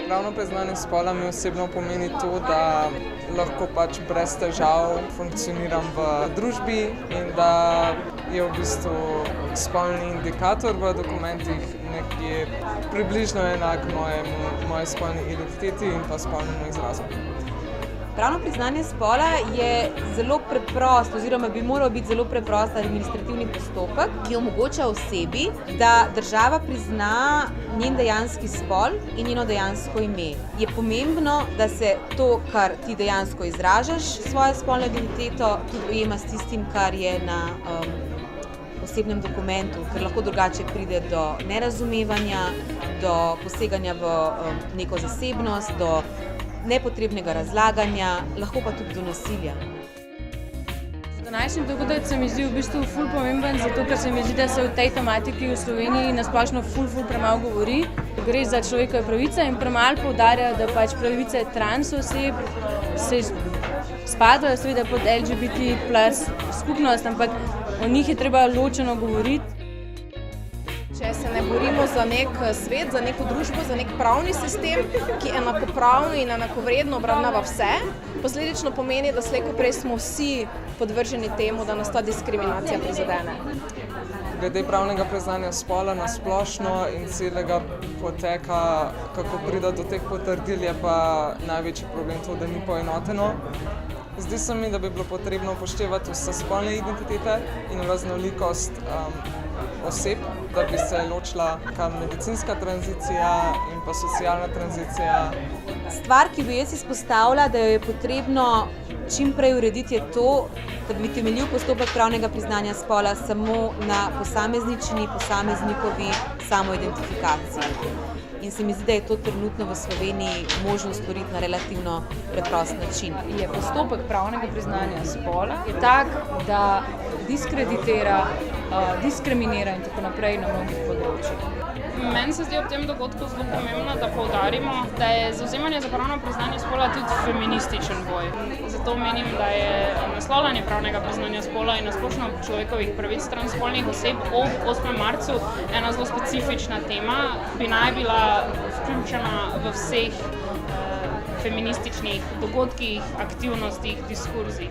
Pravno priznanje spola mi osebno pomeni to, da lahko pač brez težav funkcioniram v družbi in da je v bistvu spolni indikator v dokumentih nekje približno enak moje spolni identiteti in pa spolnemu izrazu. Pravno priznanje spola je zelo preprost oziroma bi moral biti zelo preprost administrativni postopek, ki omogoča osebi, da država prizna njen dejanski spol in njeno dejansko ime. Je pomembno, da se to, kar ti dejansko izražaš, svojo spolno identiteto, tudi ujema s tistim, kar je na osebnem dokumentu, ker lahko drugače pride do nerazumevanja, do poseganja v neko zasebnost, do nepotrebnega razlaganja, lahko pa tudi do nasilja. Današnji dogodek se mi zdi v bistvu ful pomemben, zato ker se mi zdi, da se o tej tematiki v Sloveniji nasplošno ful premalo govori. Gre za človekove pravice in premalo poudarja, da pač pravice trans oseb se spadajo seveda pod LGBT plus skupnost, ampak o njih je treba ločeno govoriti. Če se ne borimo za nek svet, za neko družbo, za nek pravni sistem, ki enakopravno in enakovredno obravnava vse, posledično pomeni, da slej ko prej smo vsi podvrženi temu, da nas ta diskriminacija prizadene. Glede pravnega priznanja spola na splošno in celega poteka, kako pride do teh potrdil, je pa največji problem to, da ni poenoteno. Zdi se mi, da bi bilo potrebno upoštevati vse spolne identitete in raznolikost oseb, da bi se ločila medicinska tranzicija in pa socialna tranzicija. Stvar, ki bi jaz izpostavila, da jo je potrebno čim prej urediti, je to, da bi temeljil postopek pravnega priznanja spola samo na posameznikovi samoidentifikaciji. In se mi zdi, da je to trenutno v Sloveniji možno storiti na relativno preprost način. Je postopek pravnega priznanja spola tak, da diskreditira, diskriminira in tako naprej na mnogih področjih. Meni se zdi ob tem dogodku zelo pomembno, da poudarimo, da je zavzemanje za pravno priznanje spola tudi feminističen boj. Zato menim, da je naslavljanje pravnega priznanja spola in nasplošno človekovih pravic transspolnih oseb ob 8. marcu ena zelo specifična tema, bi naj bila vključena v vseh feminističnih dogodkih, aktivnostih, diskurzih.